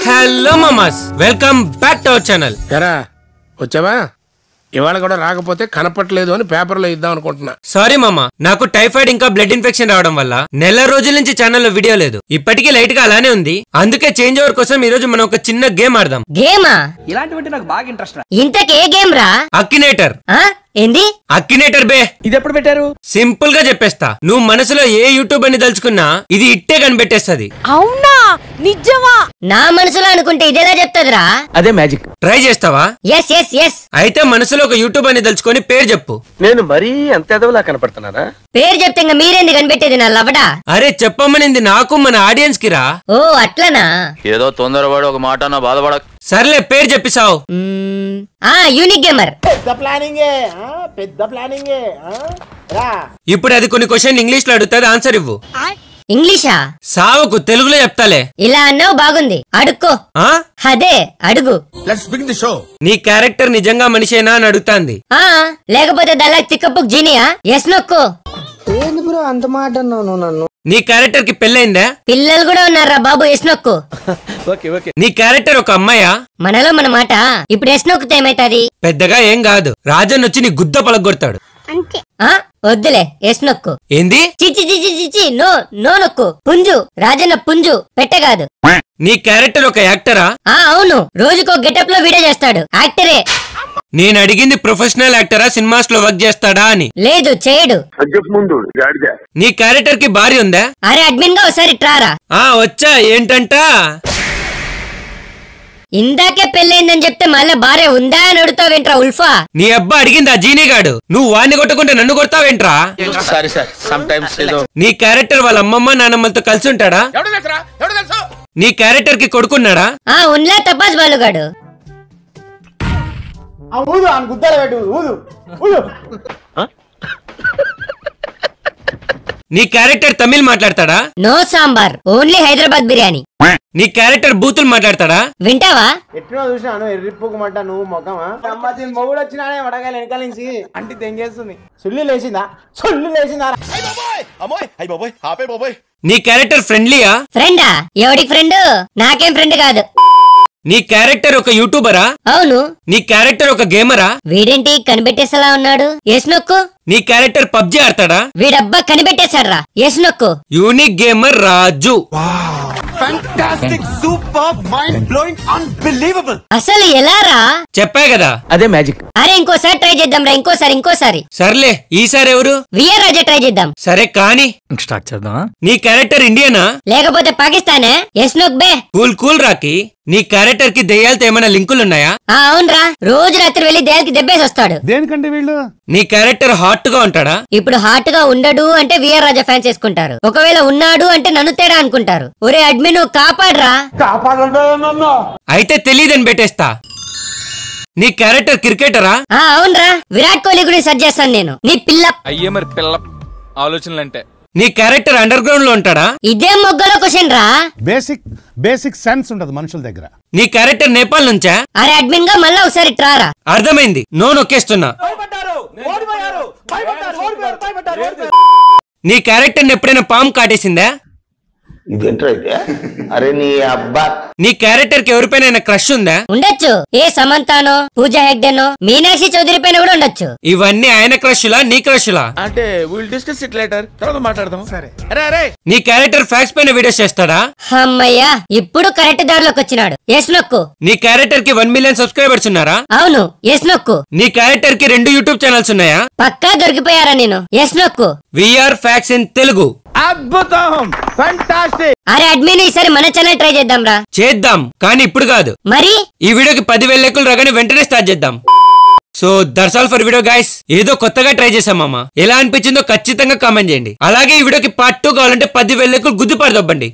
Hello మామాస్, welcome back to our channel. ఎరా వచ్చావా? ఇవాళ కూడా రాకపోతే కనపట్లేదు అని పేపర్లో ఇద్దాం అనుకుంటున్నా. సారీ మామా, నాకు టైఫాయిడ్ ఇంకా బ్లడ్ ఇన్ఫెక్షన్ రావడం వల్ల నెల రోజుల నుంచి ఛానల్లో వీడియో లేదు. ఇప్పటికీ లైట్ గా అలానే ఉంది. అందుకే చేంజ్ ఓవర్ కోసం ఈ రోజు మనం ఒక చిన్న గేమ్ ఆడదాం. గేమా? ఇలాంటివంటే నాకు బాగా ఇంట్రెస్ట్ రా. ఇంతకే గేమ్ రా? అక్కినేటర్. ఏంది అక్కినేటర్ బే? ఇది ఎప్పుడు పెట్టారు? సింపుల్ గా చెప్పేస్తా, నువ్వు మనసులో ఏ యూట్యూబ్ అని తలుచుకున్నా ఇది ఇట్టే కనిపెట్టేస్తది. అవునా? నిజమా? నా మనసులో అనుకుంటే ఇదేలా చెప్తాదిరా? అదే మ్యాజిక్. ట్రై చేస్తావా? Yes yes yes. అయితే మనసులో ఒక యూట్యూబ్ అని తలుచుకొని పేరు చెప్పు. నేను మరీ అంత ఎదవలా కనపడుతున్నానా? పేరు చెప్తే ఇంకా మీరేంది కనిపెట్టేది నా లవడా? అరే చెప్పమనింది నాకు మన ఆడియన్స్ కి రా. ఓ అట్లనా? ఏదో తొందరపడి ఒక మాట నా బాధపడ. సర్లే పేరు చెప్పిసావు. Unique gamer. ఇప్పుడు అది కొన్ని క్వశ్చన్ ఇంగ్లీష్ లో అడుగుతుంది, ఆన్సర్ ఇవ్వు. ఇంగ్లీషా? సావుకు తెలుగులో చెప్తాలే. ఇలా అన్నావు బాగుంది, అడుక్కో. అదే అడుగు. నీ క్యారెక్టర్ నిజంగా మనిషేనా అని అడుగుతాంది. లేకపోతే దలా తిక్కపుక్ జీనియా? ఎస్ నొక్కు. ఏంది బ్రో అంత మాట అన్నావు నన్ను? నీ క్యారెక్టర్ కి పెళ్ళైందా? పిల్లలు కూడా ఉన్నారా బాబు? ఎస్ నొక్కు. నీ క్యారెక్టర్ ఒక అమ్మాయా? మనలో మన మాట. ఇప్పుడు ఎస్ నొక్కితే ఏమైతాది? పెద్దగా ఏం కాదు, రాజన్ వచ్చి నీ గుద్ద పలగొడతాడు. వద్దులే, ఎస్ నొక్కు. ఏంది? చిచి చిచి చిచి, నో నో నొక్కు. పుంజు, రాజన్న పుంజు, పెట్టగాదు. నీ క్యారెక్టర్ ఒక యాక్టరా? అవును, రోజుకో గెటప్ లో వీడియో చేస్తాడు, యాక్టరే. నేను అడిగింది ప్రొఫెషనల్ యాక్టరా, సినిమాస్ లో వర్క్ చేస్తాడా అని. లేదు, చేయడు. నీ క్యారెక్టర్ కి భార్య ఉందా? అరే అడ్మిన్ గా ఒకసారి ట్రారా. వచ్చా, ఏంటంట? ఇందాకే పెళ్ళైందని చెప్తే మళ్ళీ భార్య ఉందా అని అడుగుతావేంట్రా ఉల్ఫా? నీ అబ్బా అడిగింది ఆ జీనిగాడు, నువ్వు వాడిని కొట్టుకుంటే నన్ను కొడతావేంట్రా? సారీ సార్, సమ్ టైమ్స్ ఏదో. నీ క్యారెక్టర్ వాళ్ళ అమ్మమ్మ నానమ్మలతో కలిసి ఉంటాడా? నీ క్యారెక్టర్ కి కొడుకున్నాడా? ఉన్లే తపాస్ బాలుగాడు. నీ క్యారెక్టర్ తమిళ్ మాట్లాడతాడా? No sambar, only Hyderabad biryani. నీ క్యారెక్టర్ బూతులు మాట్లాడతాడా? వింటావా? ఎట్లా చూసినాను ఎర్రిప్పుకుమంట నువ్వు మొక్కమా? అమ్మాయి మొగుడు వచ్చినానే వడగాలి వెనకాల నుంచి అంటే తెంగేస్తుంది. సుల్లి లేచిందా? సుల్లి లేచిందా? నీ క్యారెక్టర్ ఫ్రెండ్లీయా? ఫ్రెండా? ఎవడికి ఫ్రెండ్? నాకేం ఫ్రెండ్ కాదు. నీ క్యారెక్టర్ ఒక యూట్యూబరా? అవును. నీ క్యారెక్టర్ ఒక గేమరా? వీడేంటి కనిపెట్టేసేలా ఉన్నాడు? ఎస్ నొక్కు. నీ క్యారెక్టర్ పబ్జి ఆడతాడా? వీడబ్బా కనిపెట్టేశాడ్రా, ఎస్ నొక్కు. యూనిక్ గేమర్ రాజు. అసలు ఎలా రా? చెప్పా కదా, అదే మ్యాజిక్. అరే ఇంకోసారి ట్రై చేద్దాం రా, ఇంకోసారి. సర్లే, ఈసారి ఎవరు? విఆర్ రాజా ట్రై చేద్దాం. సరే కానీ స్టార్ట్ చేద్దాం. నీ క్యారెక్టర్ ఇండియనా లేకపోతే పాకిస్తానే? ఎస్ నొక్ బే. కూల్ రాకి. నీ క్యారెక్టర్ కి దెయ్యాలతో ఏమైనా లింకులున్నాయా? అవునరా, రోజు రాత్రి వెళ్లి దెయ్యాలకి దెబ్బేసి వస్తాడు. దేనికంటే వీళ్ళు? నీ క్యారెక్టర్ హాట్ గా ఉంటాడా? ఇప్పుడు హాట్ గా ఉండడు అంటే విఆర్ రాజా ఫ్యాన్స్ చేసుకుంటారు. ఒకవేళ ఉన్నాడు అంటే నన్ను తేడా అనుకుంటారు. ఒరే అడ్మిన్ కాపాడరా. అయితే తెలీదని పెట్టేస్తా. నీ క్యారెక్టర్ క్రికెటరా? అవునరా, విరాట్ కోహ్లీ గురించి సెర్చ్ చేస్తాను నేను. నీ పిల్ల అయ్యే మరి పిల్ల ఆలోచనలంటే. నీ క్యారెక్టర్ అండర్ గ్రౌండ్ లో ఉంటాడా? ఇదే మొగ్గలో క్వశ్చన్ రా. బేసిక్ సెన్స్ ఉండదు మనుషుల దగ్గర. నీ క్యారెక్టర్ నేపాల్ నుంచా? అరే అడ్మిన్ గా మళ్ళా ఒకసారి ట్రారా. అర్థమైంది, నో నొక్కేస్తున్నా. నీ క్యారెక్టర్ ఎప్పుడైనా పాము కాటేసిందా? అరే నీ అబ్బా. నీ క్యారెక్టర్ కి ఎవరిపైన క్రష్ ఉందా? ఉండొచ్చు. ఏ సమంతానో, పూజా హెగ్డేనో, మీనాక్షి చౌదరి పైన కూడా ఉండొచ్చు. ఇవన్నీ ఆయన క్రష్లా నీ క్రష్లా? అంటే విల్ డిస్కస్ ఇట్ లేటర్, తర్వాత మాట్లాడదాం. సరే. అరే నీ క్యారెక్టర్ ఫ్యాక్స్ పైన వీడియోస్ చేస్తాడా? అమ్మయ్యా, ఇప్పుడు కరెక్ట్ దారిలోకి వచ్చినాడు. ఎస్ నొక్కు. నీ క్యారెక్టర్ కి 1 మిలియన్ సబ్స్క్రైబర్స్ ఉన్నారా? అవును, ఎస్ నొక్కు. నీ క్యారెక్టర్ కి 2 యూట్యూబ్ ఛానల్స్ ఉన్నాయా? పక్కా దొరికిపోయారా నేను? ఎస్ నొక్కు. We are facts in Telugu. అద్భుతం, ఫంటాస్టిక్. అరే అడ్మిన్ ఈసారి మన ఛానల్ ట్రై చేద్దాం రా. చేద్దాం, కానీ ఇప్పుడు కాదు. మరి ఈ వీడియోకి 10,000 లైకులు రాగానే వెంటనే స్టార్ట్ చేద్దాం. So that's all for video guys. ఏదో కొత్తగా ట్రై చేసాం మామ. ఎలా అనిపించిందో ఖచ్చితంగా కామెంట్ చేయండి. అలాగే ఈ వీడియోకి పార్ట్ 2 కావాలంటే 10,000 లైకులు గుద్దిపాడు దొబ్బండి.